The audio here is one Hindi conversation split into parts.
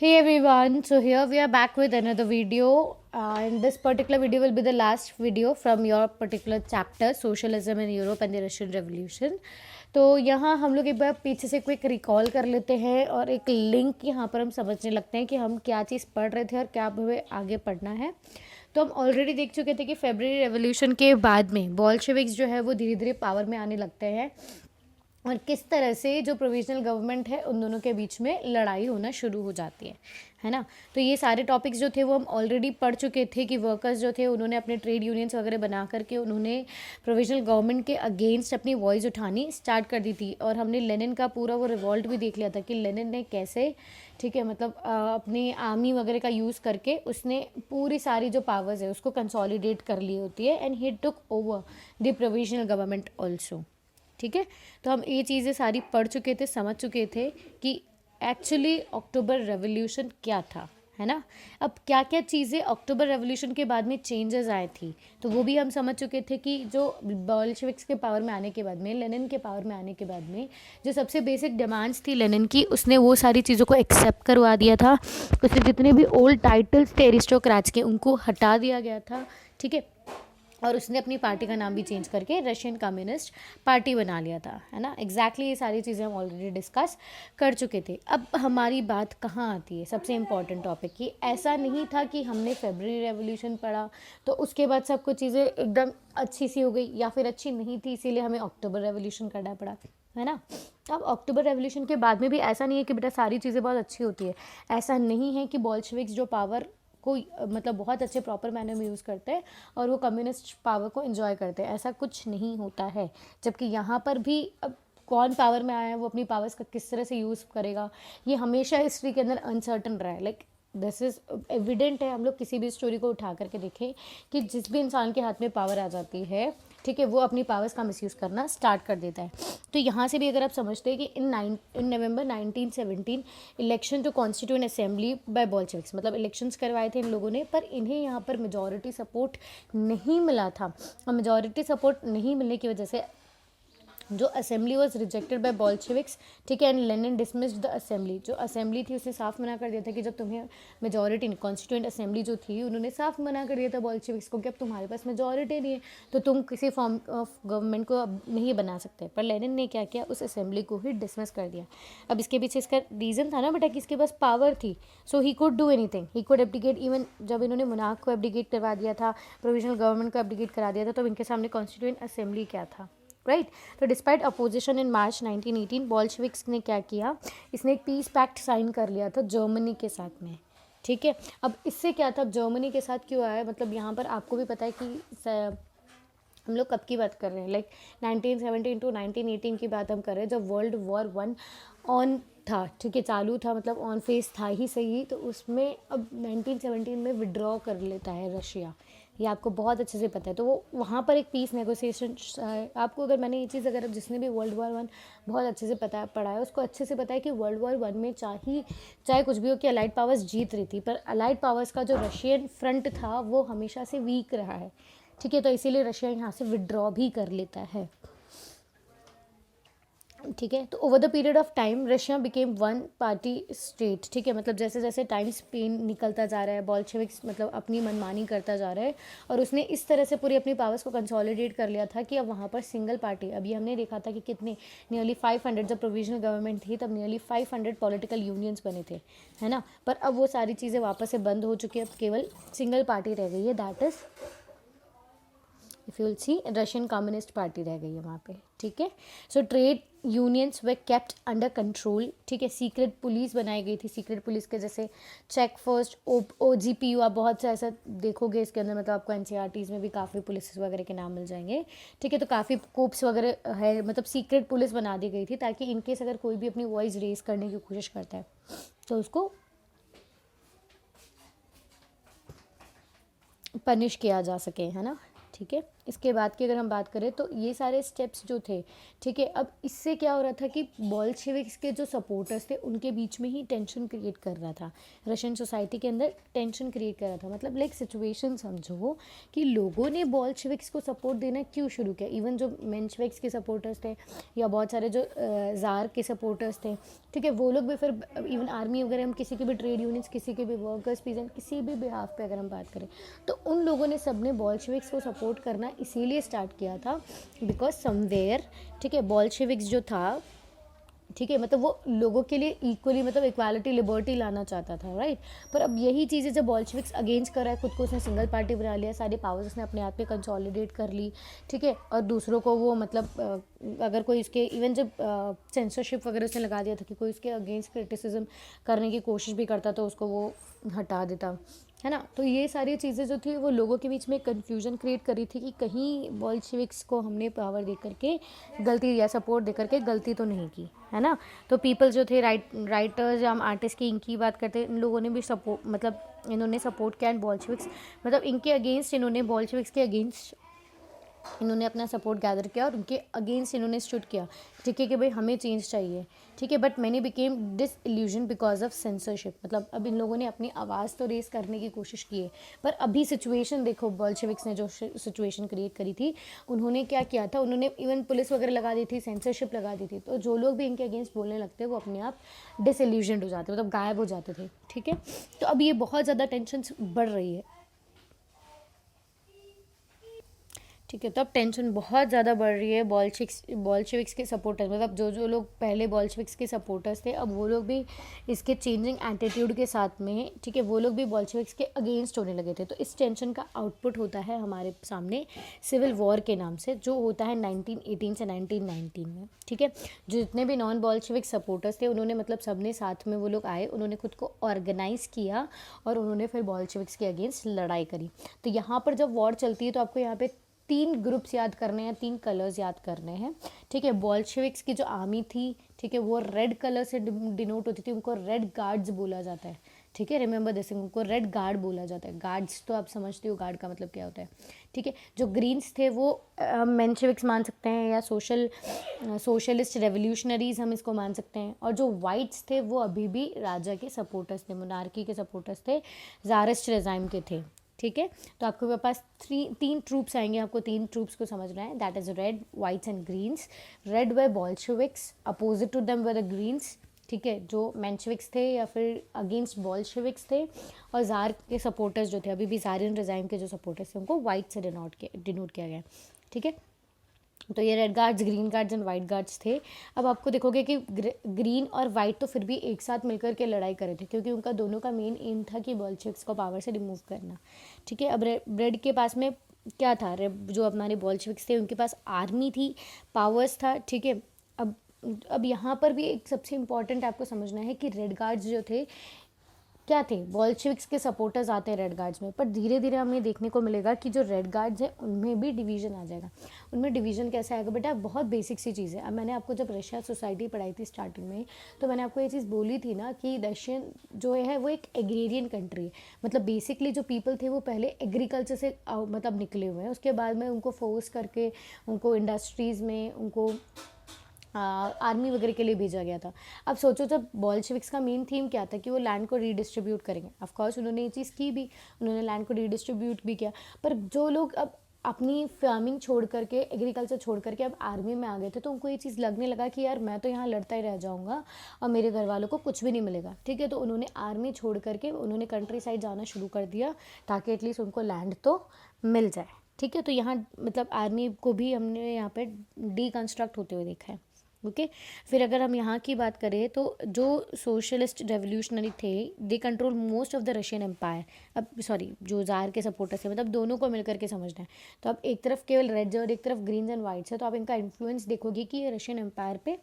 Hey everyone, so here we are back with another video, and this particular video will be the last video from your particular chapter Socialism in Europe and the Russian Revolution. तो यहाँ हम लोग एक बार पीछे से क्विक रिकॉल कर लेते हैं और एक लिंक यहाँ पर हम समझने लगते हैं कि हम क्या चीज़ पढ़ रहे थे और क्या हमें आगे पढ़ना है। तो हम ऑलरेडी देख चुके थे कि फेब्रुअरी रेवोल्यूशन के बाद में बोल्शेविक्स जो है वो धीरे धीरे पावर में आने लगते हैं और किस तरह से जो प्रोविजनल गवर्नमेंट है उन दोनों के बीच में लड़ाई होना शुरू हो जाती है ना। तो ये सारे टॉपिक्स जो थे वो हम ऑलरेडी पढ़ चुके थे कि वर्कर्स जो थे उन्होंने अपने ट्रेड यूनियंस वगैरह बना करके उन्होंने प्रोविजनल गवर्नमेंट के अगेंस्ट अपनी वॉइस उठानी स्टार्ट कर दी थी। और हमने लेनिन का पूरा वो रिवॉल्ट भी देख लिया था कि लेनिन ने कैसे मतलब अपनी आर्मी वगैरह का यूज़ करके उसने पूरी सारी जो पावर्स है उसको कंसोलिडेट कर ली होती है and he took over the provisional government also. ठीक है, तो हम ये चीज़ें सारी पढ़ चुके थे, समझ चुके थे कि एक्चुअली अक्टूबर रेवोल्यूशन क्या था, है ना। अब क्या क्या चीज़ें अक्टूबर रेवोल्यूशन के बाद में चेंजेस आए थी तो वो भी हम समझ चुके थे कि जो बोल्शेविक्स के पावर में आने के बाद में, लेनिन के पावर में आने के बाद में जो सबसे बेसिक डिमांड्स थी लेनिन की, उसने वो सारी चीज़ों को एक्सेप्ट करवा दिया था। उसने जितने भी ओल्ड टाइटल्स थे एरिस्टोक्रेट्स के उनको हटा दिया गया था। ठीक है, और उसने अपनी पार्टी का नाम भी चेंज करके रशियन कम्युनिस्ट पार्टी बना लिया था, है ना। एग्जैक्टली ये सारी चीज़ें हम ऑलरेडी डिस्कस कर चुके थे। अब हमारी बात कहाँ आती है, सबसे इम्पॉर्टेंट टॉपिक की। ऐसा नहीं था कि हमने फेब्रुअरी रेवोल्यूशन पढ़ा तो उसके बाद सब कुछ चीज़ें एकदम अच्छी सी हो गई या फिर अच्छी नहीं थी इसीलिए हमें अक्टूबर रेवोल्यूशन करना पड़ा, है ना। अब अक्टूबर रेवोल्यूशन के बाद में भी ऐसा नहीं है कि बेटा सारी चीज़ें बहुत अच्छी होती है। ऐसा नहीं है कि बोल्शेविक्स जो पावर को बहुत अच्छे प्रॉपर मैनर में यूज़ करते हैं और वो कम्युनिस्ट पावर को एंजॉय करते हैं, ऐसा कुछ नहीं होता है। जबकि यहाँ पर भी अब कौन पावर में आया है वो अपनी पावर्स का किस तरह से यूज़ करेगा ये हमेशा हिस्ट्री के अंदर अनसर्टन रहा है। दिस इज़ एविडेंट है, हम लोग किसी भी स्टोरी को उठा करके देखें कि जिस भी इंसान के हाथ में पावर आ जाती है, ठीक है, वो अपनी पावर्स का मिसयूज़ करना स्टार्ट कर देता है। तो यहाँ से भी अगर आप समझते हैं कि in November 1917 election to constituent assembly by Bolsheviks, मतलब इलेक्शंस करवाए थे इन लोगों ने, पर इन्हें यहाँ पर मेजॉरिटी सपोर्ट नहीं मिला था। और मेजॉरिटी सपोर्ट नहीं मिलने की वजह से जो assembly was rejected by Bolsheviks, ठीक है, and Lenin dismissed the assembly. जो असेंबली थी उसने साफ मना कर दिया था कि जब तुम्हें मेजॉरिटी, कॉन्स्टिट्यूएंट असेंबली जो थी उन्होंने साफ मना कर दिया था बोल्शेविक्स को कि अब तुम्हारे पास मेजॉरिटी नहीं है तो तुम किसी फॉर्म ऑफ गवर्नमेंट को अब नहीं बना सकते। पर लेनिन ने क्या किया, उस असेंबली को ही डिसमिस कर दिया। अब इसके पीछे इसका रीज़न था ना बेटा कि इसके पास पावर थी, so he could do anything, he could abdicate. Even जब इन्होंने मुनाक को एब्डिकेट करवा दिया था, प्रोविजनल गवर्नमेंट को एब्डिकेट करा दिया था, तो इनके सामने कॉन्स्टिट्यूएंट असेंबली क्या था, राइट। तो despite opposition in March 1918 Bolsheviks ने क्या किया, इसने एक पीस पैक्ट साइन कर लिया था जर्मनी के साथ में। ठीक है, अब इससे क्या था, जर्मनी के साथ क्यों आया, मतलब यहाँ पर आपको भी पता है कि हम लोग कब की बात कर रहे हैं, 1917 टू 1918 की बात हम कर रहे हैं, जब वर्ल्ड वॉर 1 ऑन था, ठीक है, चालू था, मतलब ऑन फेस था ही सही। तो उसमें अब 1917 में विड्रॉ कर लेता है रशिया, ये आपको बहुत अच्छे से पता है। तो वो वहाँ पर एक पीस नेगोशिएशन आपको, अगर मैंने ये चीज़, अगर जिसने भी वर्ल्ड वॉर 1 बहुत अच्छे से पढ़ा है उसको अच्छे से पता है कि वर्ल्ड वॉर 1 में चाहे कुछ भी हो कि अलाइड पावर्स जीत रही थी, पर अलाइड पावर्स का जो रशियन फ्रंट था वो हमेशा से वीक रहा है। ठीक है, तो इसीलिए रशिया यहाँ से विड्रॉ भी कर लेता है। ठीक है, तो over the period of time Russia became one party state. ठीक है, मतलब जैसे जैसे टाइम स्पेन निकलता जा रहा है, बोल्शेविक्स मतलब अपनी मनमानी करता जा रहा है और उसने इस तरह से पूरी अपनी पावर्स को कंसोलिडेट कर लिया था कि अब वहाँ पर सिंगल पार्टी, अभी हमने देखा था कि कितने नियरली 500, जब प्रोविजनल गवर्नमेंट थी तब नियरली 500 पॉलिटिकल यूनियंस बने थे, है ना। पर अब वो सारी चीज़ें वापस से बंद हो चुकी है, अब केवल सिंगल पार्टी रह गई है, that is if you will see Russian communist party रह गई है वहाँ पे। ठीक है, सो ट्रेड यूनियंस वे केप्ट अंडर कंट्रोल। ठीक है, सीक्रेट पुलिस बनाई गई थी, सीक्रेट पुलिस के जैसे चेक फर्स्ट, OGPU, आप बहुत से ऐसा देखोगे इसके अंदर, मतलब आपको NCERTs में भी काफ़ी पुलिस वगैरह के नाम मिल जाएंगे। ठीक है, तो काफ़ी कोप्स वगैरह है, मतलब सीक्रेट पुलिस बना दी गई थी ताकि इनकेस अगर कोई भी अपनी वॉइस रेज करने की कोशिश करता है तो उसको पनिश किया जा सके, है ना। ठीक है, इसके बाद की अगर हम बात करें तो ये सारे स्टेप्स जो थे, ठीक है, अब इससे क्या हो रहा था कि बोल्शेविक्स के जो सपोर्टर्स थे उनके बीच में ही टेंशन क्रिएट कर रहा था, रशियन सोसाइटी के अंदर टेंशन क्रिएट कर रहा था। मतलब लाइक सिचुएशन समझो कि लोगों ने बोल्शेविक्स को सपोर्ट देना क्यों शुरू किया। इवन जो मेंशेविक्स के सपोर्टर्स थे या बहुत सारे जो ज़ार के सपोर्टर्स थे, ठीक है, वो लोग भी फिर इवन आर्मी वगैरह, हम किसी के भी ट्रेड यूनियंस, किसी के भी वर्कर्स पीजेंट, किसी भी बिहाफ पे अगर हम बात करें तो उन लोगों ने सबने बोल्शेविक्स को सपोर्ट करना इसीलिए स्टार्ट किया था बिकॉज समवेयर, ठीक है, बोल्शेविक्स जो था, ठीक है, मतलब वो लोगों के लिए इक्वली, मतलब इक्वालिटी, लिबर्टी लाना चाहता था, राइट। पर अब यही चीज़ें जब बोल्शेविक्स अगेंस्ट कर रहा है खुद को, उसने सिंगल पार्टी बना लिया, सारे पावर्स उसने अपने आप पे कंसोलिडेट कर ली, ठीक है, और दूसरों को वो मतलब अगर कोई इसके इवन जब सेंसरशिप वगैरह उसने लगा दिया था कि कोई इसके अगेंस्ट क्रिटिसिज्म करने की कोशिश भी करता तो उसको वो हटा देता, है ना। तो ये सारी चीज़ें जो थी वो लोगों के बीच में कन्फ्यूजन क्रिएट करी थी कि कहीं बोल्शेविक्स को हमने पावर दे करके गलती या सपोर्ट दे करके गलती तो नहीं की, है ना। तो पीपल जो थे, राइटर्स या हम आर्टिस्ट की, इनकी बात करते हैं, इन लोगों ने भी सपोर्ट, मतलब इन्होंने सपोर्ट किया एंड बोल्शेविक्स, मतलब इनके अगेंस्ट, इन्होंने बोल्शेविक्स के अगेंस्ट इन्होंने अपना सपोर्ट गैदर किया और उनके अगेंस्ट इन्होंने स्टूड किया, ठीक है, कि भाई हमें चेंज चाहिए, ठीक है। But many became disillusion because of censorship, मतलब अब इन लोगों ने अपनी आवाज़ तो रेस करने की कोशिश की है, पर अभी सिचुएशन देखो, बोल्शेविक्स ने जो सिचुएशन क्रिएट करी थी, उन्होंने क्या किया था, उन्होंने इवन पुलिस वगैरह लगा दी थी, सेंसरशिप लगा दी थी, तो जो लोग भी इनके अगेंस्ट बोलने लगते वो अपने आप डिसइल्यूजन हो जाते, मतलब गायब हो जाते थे, ठीक है। तो अब ये बहुत ज़्यादा टेंशन बढ़ रही है, ठीक है। तो अब टेंशन बहुत ज़्यादा बढ़ रही है बोल्शेविक्स के सपोर्टर्स, मतलब जो जो लोग पहले बोल्शेविक्स के सपोर्टर्स थे, अब वो लोग भी इसके चेंजिंग एटीट्यूड के साथ में, ठीक है, वो लोग भी बोल्शेविक्स के अगेंस्ट होने लगे थे। तो इस टेंशन का आउटपुट होता है हमारे सामने सिविल वॉर के नाम से, जो होता है 1918 से 1919 में, ठीक है। जो जितने भी नॉन बोल्शेविक सपोर्टर्स थे उन्होंने, मतलब सबने साथ में वो लोग आए, उन्होंने खुद को ऑर्गेनाइज़ किया और उन्होंने फिर बोल्शेविक्स के अगेंस्ट लड़ाई करी। तो यहाँ पर जब वॉर चलती है तो आपको यहाँ पे 3 ग्रुप्स याद करने हैं, 3 कलर्स याद करने हैं, ठीक है। बोल्शेविक्स की जो आर्मी थी, ठीक है, वो रेड कलर से डिनोट होती थी, उनको रेड गार्ड्स बोला जाता है, ठीक है, रिमेंबर दिस, उनको रेड गार्ड बोला जाता है। गार्ड्स तो आप समझते हो गार्ड का मतलब क्या होता है, ठीक है। जो ग्रीन्स थे वो मेंशेविक्स मान सकते हैं या सोशलिस्ट रेवोल्यूशनरीज हम इसको मान सकते हैं, और जो वाइट्स थे वो अभी भी राजा के सपोर्टर्स थे, मोनार्की के सपोर्टर्स थे, ज़ारिस्ट रेजाइम के थे, ठीक है। तो आपके पास 3 ट्रूप्स आएंगे, आपको 3 ट्रूप्स को समझना है, that is red, whites and greens. Red वे बोल्शेविक्स, अपोजिट टू देम वे द ग्रीन्स, ठीक है, जो मेंशेविक्स थे या फिर अगेंस्ट बोल्शेविक्स थे, और ज़ार के सपोर्टर्स जो थे, अभी भी ज़ारियन रेजाइम के जो सपोर्टर्स थे, उनको वाइट से डिनोट किया गया, ठीक है। तो ये red guards, green guards and white guards थे। अब आपको देखोगे कि ग्रीन और वाइट तो फिर भी एक साथ मिलकर के लड़ाई करे थे, क्योंकि उनका दोनों का मेन एम था कि बोल्शेविक्स को पावर से रिमूव करना, ठीक है। अब रेड के पास में क्या था, जो हमारे बोल्शेविक्स थे उनके पास आर्मी थी, पावर्स था, ठीक है। अब यहाँ पर भी एक सबसे इम्पॉर्टेंट आपको समझना है कि रेड गार्ड्स जो थे क्या थे, बोल्शेविक्स के सपोर्टर्स आते हैं रेड गार्ड्स में, पर धीरे धीरे हमें देखने को मिलेगा कि जो रेड गार्ड्स हैं उनमें भी डिवीजन आ जाएगा। उनमें डिवीजन कैसे आएगा बेटा, बहुत बेसिक सी चीज़ है। अब मैंने आपको जब रशिया सोसाइटी पढ़ाई थी स्टार्टिंग में, तो मैंने आपको ये चीज़ बोली थी ना कि रशियन जो है वो एक एग्रेरियन कंट्री है, मतलब बेसिकली जो पीपल थे वो पहले एग्रीकल्चर से मतलब निकले हुए हैं, उसके बाद में उनको फोर्स करके उनको इंडस्ट्रीज़ में, उनको आर्मी वगैरह के लिए भेजा गया था। अब सोचो जब बोल्शेविक्स का मेन थीम क्या था कि वो लैंड को रीडिस्ट्रीब्यूट करेंगे, ऑफ कोर्स उन्होंने ये चीज़ की भी, उन्होंने लैंड को रीडिस्ट्रीब्यूट भी किया, पर जो लोग अब अपनी फार्मिंग छोड़ करके, एग्रीकल्चर छोड़ करके अब आर्मी में आ गए थे, तो उनको ये चीज़ लगने लगा कि यार मैं तो यहाँ लड़ता ही रह जाऊँगा और मेरे घर वालों को कुछ भी नहीं मिलेगा, ठीक है। तो उन्होंने आर्मी छोड़ करके उन्होंने कंट्री साइड जाना शुरू कर दिया, ताकि एटलीस्ट उनको लैंड तो मिल जाए, ठीक है। तो यहाँ मतलब आर्मी को भी हमने यहाँ पे डीकंस्ट्रक्ट होते हुए देखा है, ओके। फिर अगर हम यहाँ की बात करें तो जो सोशलिस्ट रेवोल्यूशनरी थे, they control most of the Russian empire. अब सॉरी, जो ज़ार के सपोर्टर्स थे, मतलब दोनों को मिलकर के समझना है। तो अब एक तरफ केवल रेड और एक तरफ ग्रीन्स एंड वाइट्स है, तो आप इनका इन्फ्लुएंस देखोगे कि ये रशियन एम्पायर पे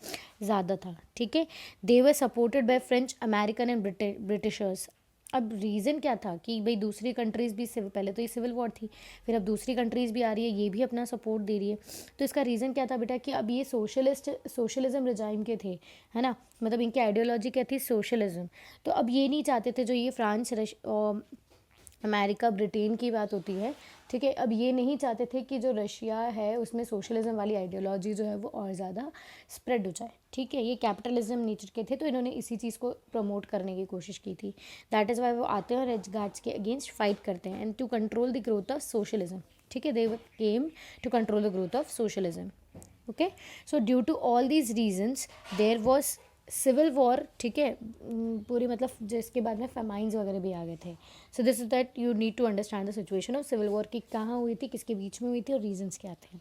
ज़्यादा था, ठीक है। They were supported by French, American and Britishers. अब रीज़न क्या था कि भाई दूसरी कंट्रीज़ भी पहले तो ये सिविल वॉर थी, फिर अब दूसरी कंट्रीज़ भी आ रही है, ये भी अपना सपोर्ट दे रही है। तो इसका रीज़न क्या था बेटा कि अब ये सोशलिज्म रिजाइम के थे, है ना, मतलब इनकी आइडियोलॉजी क्या थी, सोशलिज्म। तो अब ये नहीं चाहते थे जो ये फ्रांस अमेरिका ब्रिटेन की बात होती है, ठीक है। अब ये नहीं चाहते थे कि जो रशिया है उसमें सोशलिज्म वाली आइडियोलॉजी जो है वो और ज़्यादा स्प्रेड हो जाए, ठीक है। ये कैपिटलिज्म नेचर के थे, तो इन्होंने इसी चीज़ को प्रमोट करने की कोशिश की थी। दैट इज़ वाई वो आते हैं और रिच गार्ड्स के अगेंस्ट फाइट करते हैं and to control the growth of socialism, ठीक है। They came to control the growth of socialism, okay. So due to all these reasons there was civil war, ठीक है। पूरी मतलब जिसके बाद में फेमाइंस वगैरह भी आ गए थे। So this is that you need to understand the situation of civil war की कहाँ हुई थी, किसके बीच में हुई थी और रीजंस क्या थे।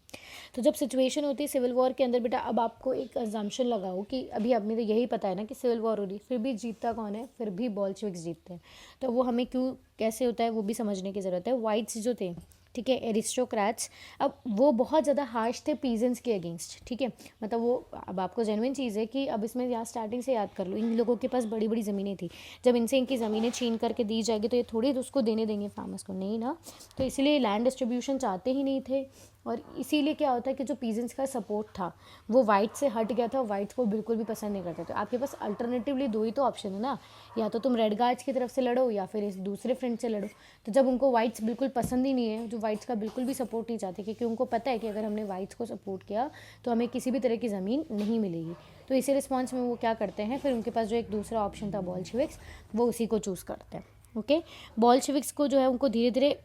तो जब सिचुएशन होती है सिविल वॉर के अंदर बेटा, अब आपको एक अजम्पशन लगाओ कि अभी हमें तो यही पता है ना कि सिविल वॉर हो रही, फिर भी जीतता कौन है, फिर भी बोल्शेविक्स जीतते हैं। तो वो हमें क्यों कैसे होता है वो भी समझने की ज़रूरत है। वाइट्स जो थे, ठीक है, एरिस्टोक्रेट्स, अब वो बहुत ज़्यादा हार्श थे पीजेंट्स के अगेंस्ट, ठीक है। मतलब वो, अब आपको जेन्युइन चीज़ है कि अब इसमें यहाँ स्टार्टिंग से याद कर लो, इन लोगों के पास बड़ी बड़ी ज़मीनें थी। जब इनसे इनकी ज़मीनें छीन करके दी जाएगी तो ये थोड़ी उसको देने देंगे फार्मर्स को, नहीं ना। तो इसीलिए लैंड डिस्ट्रीब्यूशन चाहते ही नहीं थे। और इसीलिए क्या होता है कि जो पीजेंट्स का सपोर्ट था वो वाइट से हट गया था, वाइट्स को बिल्कुल भी पसंद नहीं करते थे। आपके पास अल्टरनेटिवली दो ही तो ऑप्शन है ना, या तो तुम रेड गार्ड्स की तरफ से लड़ो या फिर इस दूसरे फ्रंट से लड़ो। तो जब उनको वाइट्स बिल्कुल पसंद ही नहीं है, जो वाइट्स का बिल्कुल भी सपोर्ट नहीं चाहते, क्योंकि उनको पता है कि अगर हमने वाइट्स को सपोर्ट किया तो हमें किसी भी तरह की ज़मीन नहीं मिलेगी, तो इसी रिस्पॉन्स में वो क्या करते हैं, फिर उनके पास जो एक दूसरा ऑप्शन था बोल्शेविक्स, वो उसी को चूज़ करते हैं, ओके। बोल्शेविक्स को जो है उनको धीरे धीरे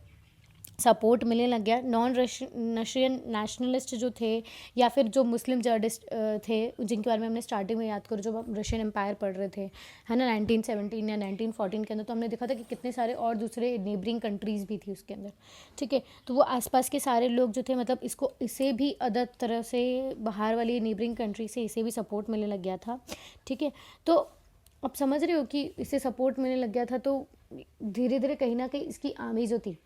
सपोर्ट मिलने लग गया। नॉन रशियन नेशनलिस्ट जो थे या फिर जो मुस्लिम जर्डिस्ट थे, जिनके बारे में हमने स्टार्टिंग में याद करो, जब रशियन एम्पायर पढ़ रहे थे, है ना, 1917 या 1914 के अंदर, तो हमने देखा था कि कितने सारे और दूसरे नेबरिंग कंट्रीज़ भी थी उसके अंदर, ठीक है। तो वो आसपास के सारे लोग जो थे, मतलब इसे भी अदर तरह से बाहर वाली नेबरिंग कंट्री से इसे भी सपोर्ट मिलने लग गया था, ठीक है। तो अब समझ रहे हो कि इसे सपोर्ट मिलने लग गया था, तो धीरे धीरे कहीं ना कहीं इसकी आर्मी जो थी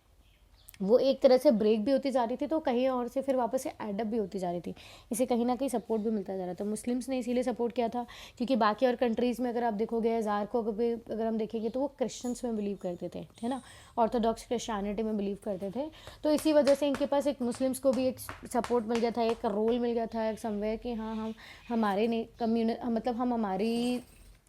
वो एक तरह से ब्रेक भी होती जा रही थी, तो कहीं और से फिर वापस से एडअप भी होती जा रही थी। इसे कहीं ना कहीं सपोर्ट भी मिलता जा रहा था। मुस्लिम्स ने इसीलिए सपोर्ट किया था क्योंकि बाकी और कंट्रीज़ में अगर आप देखोगे, ज़ार को अगर हम देखेंगे तो वो क्रिश्चियंस में बिलीव करते थे, है ना, ऑर्थोडॉक्स क्रिश्चियनिटी में बिलीव करते थे। तो इसी वजह से इनके पास एक मुस्लिम्स को भी एक सपोर्ट मिल गया था, एक रोल मिल गया था एक समवेयर कि हाँ हम हमारे मतलब हम हमारी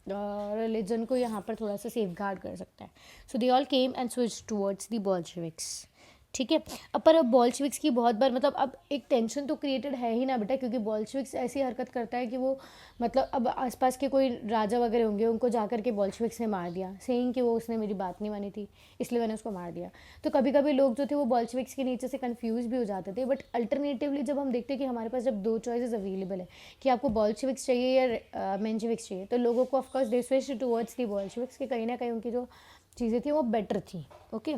रिलीजन को यहाँ पर थोड़ा सा सेफ गार्ड कर सकता है। So they all came and switch towards the Bolsheviks, ठीक है। पर बोल्शेविक्स की बहुत बार मतलब अब एक टेंशन तो क्रिएटेड है ही ना बेटा, क्योंकि बोल्शेविक्स ऐसी हरकत करता है कि वो मतलब अब आसपास के कोई राजा वगैरह होंगे, उनको जाकर के बोल्शेविक्स ने मार दिया, सेइंग कि वो उसने मेरी बात नहीं मानी थी इसलिए मैंने उसको मार दिया। तो कभी कभी लोग जो थे वो बोल्शेविक्स के नीचे से कन्फ्यूज भी हो जाते थे। बट अल्टरनेटिवली जब हम देखते हैं कि हमारे पास जब दो चॉइसेस अवेलेबल है कि आपको बोल्शेविक्स चाहिए या मेंशेविक्स चाहिए, तो लोगों को of course they switch towards the Bolsheviks, कि कहीं ना कहीं उनकी जो चीज़ें थी वो बेटर थी, ओके।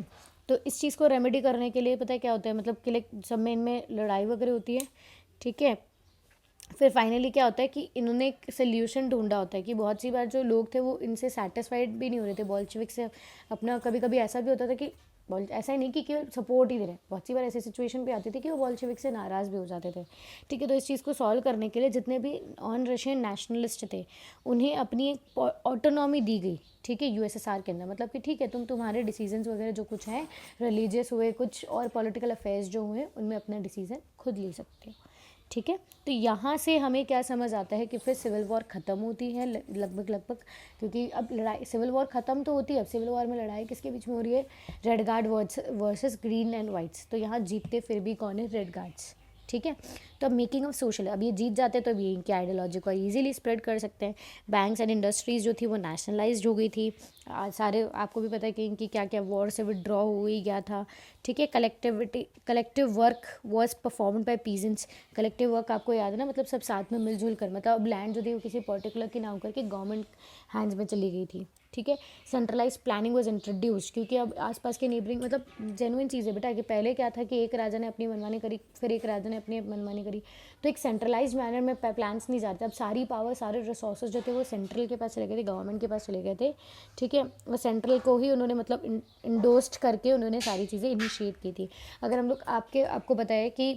तो इस चीज़ को रेमेडी करने के लिए पता है क्या होता है, मतलब कि सब में इनमें लड़ाई वगैरह होती है, ठीक है। फिर फाइनली क्या होता है कि इन्होंने एक सोल्यूशन ढूंढा होता है कि बहुत सी बार जो लोग थे वो इनसे सेटिस्फाइड भी नहीं हो रहे थे बोल्शेविक से अपना। कभी कभी ऐसा भी होता था कि ऐसा ही नहीं कि केवल सपोर्ट ही दे रहे, बहुत सी बार ऐसी सिचुएशन भी आती थी कि वो बोल्शेविक से नाराज़ भी हो जाते थे, ठीक है। तो इस चीज़ को सॉल्व करने के लिए जितने भी नॉन रशियन नेशनलिस्ट थे उन्हें अपनी एक ऑटोनॉमी दी गई, ठीक है, यूएसएसआर के अंदर। मतलब कि ठीक है, तुम्हारे डिसीजंस वगैरह जो कुछ हैं, रिलीजियस हुए कुछ और पॉलिटिकल अफेयर्स जो हुए, उनमें अपना डिसीजन खुद ले सकते हो, ठीक है। तो यहाँ से हमें क्या समझ आता है कि फिर सिविल वॉर ख़त्म होती है लगभग, क्योंकि अब लड़ाई सिविल वॉर ख़त्म तो होती है, अब सिविल वॉर में लड़ाई किसके बीच में हो रही है, red guard versus green and whites. तो यहाँ जीतते फिर भी कौन है, रेड गार्ड्स, ठीक है। तो अब मेकिंग ऑफ सोशल, अब ये जीत जाते तो अब ये इनकी आइडियोलॉजी को ईजिली स्प्रेड कर सकते हैं। बैंक्स एंड इंडस्ट्रीज़ जो थी वो नेशनलाइज्ड हो गई थी। सारे आपको भी पता है कि इनकी क्या क्या वॉर से विड्रॉ हो ही गया था, ठीक है। Collective work was performed by peasants. Collective work आपको याद है ना, मतलब सब साथ में मिलजुल कर, मतलब अब लैंड जो थी वो किसी पर्टिकुलर की ना होकर के गवर्नमेंट हैंड्स में चली गई थी, ठीक है। सेंट्रलाइज प्लानिंग वॉज इंट्रोड्यूस्ड, क्योंकि अब आसपास के नेबरिंग, मतलब जेन्युइन चीज़ है बेटा कि पहले क्या था कि एक राजा ने अपनी मनमानी करी, फिर एक राजा ने अपनी मनमानी करी, तो एक सेंट्रलाइज मैनर में प्लान्स नहीं जाते। अब सारी पावर, सारे रिसोर्सेज जो थे वो सेंट्रल के पास चले गए थे, गवर्नमेंट के पास चले गए थे, ठीक है। वो सेंट्रल को ही उन्होंने मतलब इंडोस्ट करके उन्होंने सारी चीज़ें इनिशिएट की थी। अगर हम लोग आपको बताया कि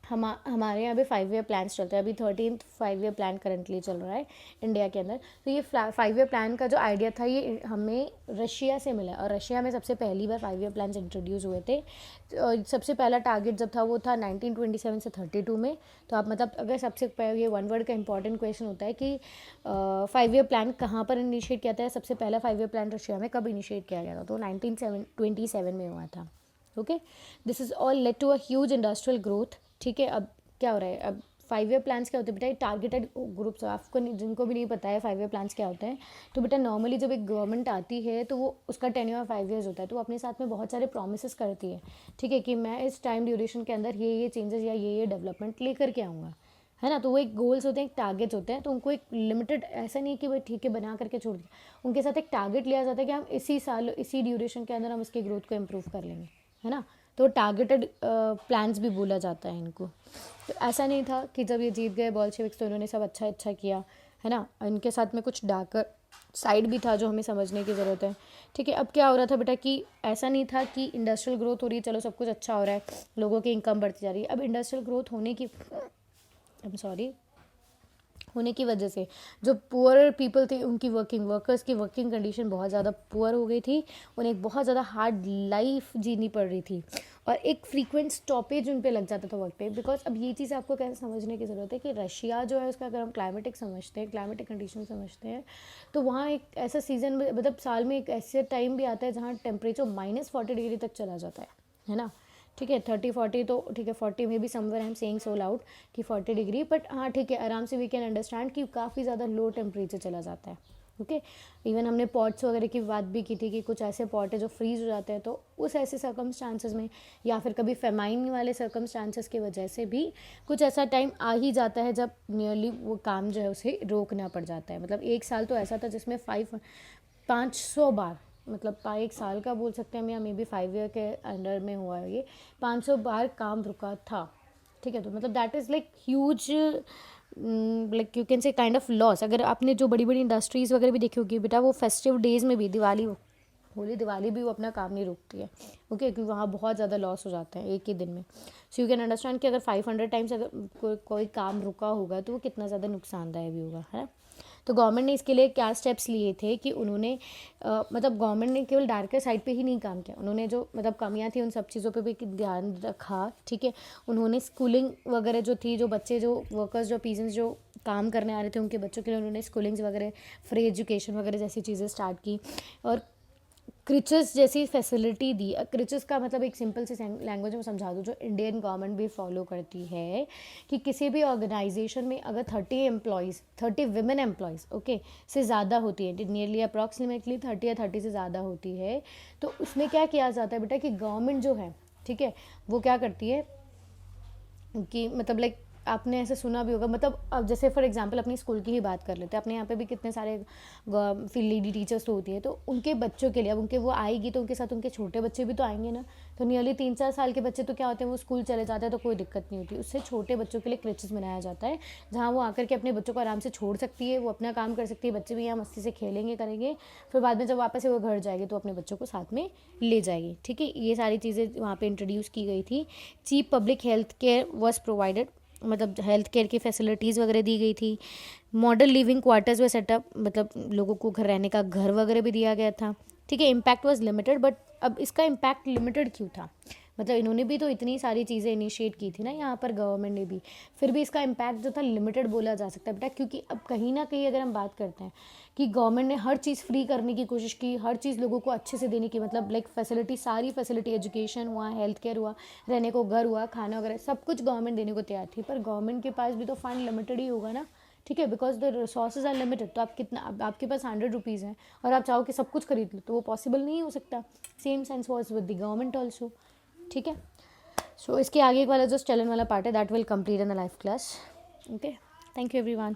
हमारे यहाँ पे 5 ईयर प्लान्स चलते हैं। अभी 13th 5 ईयर प्लान करंटली चल रहा है इंडिया के अंदर। तो ये 5 ईयर प्लान का जो आइडिया था ये हमें रशिया से मिला, और रशिया में सबसे पहली बार 5 ईयर प्लान्स इंट्रोड्यूस हुए थे। सबसे पहला टारगेट जब था वो था 1927 से 32 में। तो आप मतलब अगर सबसे पहले ये वन वर्ड का इंपॉर्टेंट क्वेश्चन होता है कि 5 ईयर प्लान कहाँ पर इनिशिएट किया था, सबसे पहला 5 ईयर प्लान रशिया में कब इनिशिएट किया गया था, तो 1927 में हुआ था। Okay, this is all led to a huge industrial growth. ठीक है, अब क्या हो रहा है, अब 5 ईयर प्लान्स क्या होते हैं बेटा, टारगेटेड ग्रुप्स। आपको जिनको भी नहीं पता है 5 ईयर प्लान्स क्या होते हैं, तो बेटा नॉर्मली जब एक गवर्नमेंट आती है तो वो उसका टेन्योर 5 ईयर्स होता है, तो वो अपने साथ में बहुत सारे प्रोमिस करती है। ठीक है, कि मैं इस टाइम ड्यूरेशन के अंदर ये चेंजेस या ये डेवलपमेंट लेकर के आऊँगा, है ना। तो वो एक गोल्स होते हैं, एक टारगेट्स होते हैं। तो उनको एक लिमिटेड, ऐसा नहीं कि भाई ठीक है बना करके छोड़ दिया, उनके साथ एक टारगेट लिया जाता है कि हम इसी साल इसी ड्यूरेशन के अंदर हम इसकी ग्रोथ को इम्प्रूव कर लेंगे, है ना। तो टारगेटेड प्लान्स भी बोला जाता है इनको। तो ऐसा नहीं था कि जब ये जीत गए बॉल्शेविक्स तो इन्होंने सब अच्छा किया, है ना। इनके साथ में कुछ डार्कर साइड भी था जो हमें समझने की ज़रूरत है। ठीक है, अब क्या हो रहा था बेटा कि ऐसा नहीं था कि इंडस्ट्रियल ग्रोथ हो रही है, चलो सब कुछ अच्छा हो रहा है, लोगों की इनकम बढ़ती जा रही है। अब इंडस्ट्रियल ग्रोथ होने की वजह से जो पुअर पीपल थे, उनकी वर्कर्स की वर्किंग कंडीशन बहुत ज़्यादा पुअर हो गई थी। उन्हें एक बहुत ज़्यादा हार्ड लाइफ जीनी पड़ रही थी, और एक फ्रीक्वेंट स्टॉपेज उन पे लग जाता था वर्क पे। बिकॉज अब ये चीज़ आपको कैसे समझने की ज़रूरत है कि रशिया जो है उसका अगर हम क्लाइमेटिक समझते हैं, क्लाइमेटिक कंडीशन समझते हैं, तो वहाँ एक ऐसा सीज़न मतलब साल में एक ऐसे टाइम भी आता है जहाँ टेम्परेचर -40 डिग्री तक चला जाता है ना। ठीक है, 30-40 तो ठीक है, 40 में भी somewhere I am saying so loud कि 40 डिग्री, बट हाँ ठीक है, आराम से वी कैन अंडरस्टैंड कि काफ़ी ज़्यादा लो टेम्परेचर चला जाता है। ओके, इवन हमने पॉट्स वगैरह की बात भी की थी कि कुछ ऐसे पॉट है जो फ्रीज हो जाते हैं, तो उस ऐसे सर्कमस्टांसेस में या फिर कभी फेमाइन वाले सर्कमस्टांसेस की वजह से भी कुछ ऐसा टाइम आ ही जाता है जब नियरली वो काम जो है उसे रोकना पड़ जाता है। मतलब एक साल तो ऐसा था जिसमें 500 बार, मतलब 1 साल का बोल सकते हैं हम, या मे बी 5 ईयर के अंडर में हुआ है ये, 500 बार काम रुका था। ठीक है, तो मतलब that is like huge, like you can say kind of loss. अगर आपने जो बड़ी बड़ी इंडस्ट्रीज़ वगैरह भी देखी होगी बेटा, वो फेस्टिव डेज़ में भी, दिवाली भी वो अपना काम नहीं रोकती है। ओके, क्योंकि वहाँ बहुत ज़्यादा लॉस हो जाता है एक ही दिन में। सो यू कैन अंडरस्टैंड कि अगर 500 टाइम्स अगर कोई काम रुका होगा तो वो कितना ज़्यादा नुकसानदायक भी होगा, है ना। तो गवर्नमेंट ने इसके लिए क्या स्टेप्स लिए थे कि उन्होंने मतलब गवर्नमेंट ने केवल डार्कर साइड पे ही नहीं काम किया, उन्होंने जो मतलब कमियां थी उन सब चीज़ों पे भी ध्यान रखा। ठीक है, उन्होंने स्कूलिंग वगैरह जो थी, जो बच्चे जो वर्कर्स जो पीजेंट्स जो काम करने आ रहे थे उनके बच्चों के लिए उन्होंने स्कूलिंग्स वगैरह, फ्री एजुकेशन वगैरह जैसी चीज़ें स्टार्ट की, और क्रिचेस जैसी फैसिलिटी दी। क्रिचेस का मतलब एक सिंपल सी लैंग्वेज में समझा दूँ, जो इंडियन गवर्नमेंट भी फॉलो करती है कि किसी भी ऑर्गेनाइजेशन में अगर 30 विमेन एम्प्लॉयज़ ओके से ज़्यादा होती है, नियरली अप्रॉक्सीमेटली 30 या 30 से ज़्यादा होती है, तो उसमें क्या किया जाता है बेटा कि गवर्नमेंट जो है, ठीक है, वो क्या करती है कि मतलब लाइक आपने ऐसे सुना भी होगा, मतलब अब जैसे फॉर एग्जांपल अपनी स्कूल की ही बात कर लेते हैं, अपने यहाँ पे भी कितने सारे फिर लेडी टीचर्स तो होती है, तो उनके बच्चों के लिए अब उनके वो आएगी तो उनके साथ उनके छोटे बच्चे भी तो आएंगे ना। तो नियरली 3-4 साल के बच्चे तो क्या होते हैं, वो स्कूल चले जाते हैं तो कोई दिक्कत नहीं होती, उससे छोटे बच्चों के लिए क्रिचेस बनाया जाता है जहाँ वो आकर के अपने बच्चों को आराम से छोड़ सकती है, वो अपना काम कर सकती है, बच्चे भी यहाँ मस्ती से खेलेंगे करेंगे, फिर बाद में जब वापस से वो घर जाएगी तो अपने बच्चों को साथ में ले जाएगी। ठीक है, ये सारी चीज़ें वहाँ पर इंट्रोड्यूस की गई थी। Cheap public health care was provided, मतलब हेल्थ केयर की फैसिलिटीज़ वगैरह दी गई थी। मॉडल लिविंग क्वार्टर्स व सेटअप, मतलब लोगों को घर रहने का घर वगैरह भी दिया गया था। ठीक है, इम्पैक्ट वाज लिमिटेड, बट अब इसका इम्पैक्ट लिमिटेड क्यों था, मतलब इन्होंने भी तो इतनी सारी चीज़ें इनिशिएट की थी ना यहाँ पर गवर्नमेंट ने भी, फिर भी इसका इम्पैक्ट जो था लिमिटेड बोला जा सकता है बेटा, क्योंकि अब कहीं ना कहीं अगर हम बात करते हैं कि गवर्नमेंट ने हर चीज़ फ्री करने की कोशिश की, हर चीज़ लोगों को अच्छे से देने की, मतलब लाइक फैसिलिटी, सारी फैसिलिटी, एजुकेशन हुआ, हेल्थ केयर हुआ, रहने को घर हुआ, खाना वगैरह सब कुछ गवर्नमेंट देने को तैयार थी, पर गवर्नमेंट के पास भी तो फंड लिमिटेड ही होगा ना। ठीक है, because the resources are limited, तो आप कितना, अब आपके पास 100 रुपीज़ हैं और आप चाहो कि सब कुछ खरीद लो तो वो पॉसिबल नहीं हो सकता। Same sense was with the government also. ठीक है, सो इसके आगे वाला जो चलन वाला पार्ट है that will complete in the live class. Okay, thank you everyone.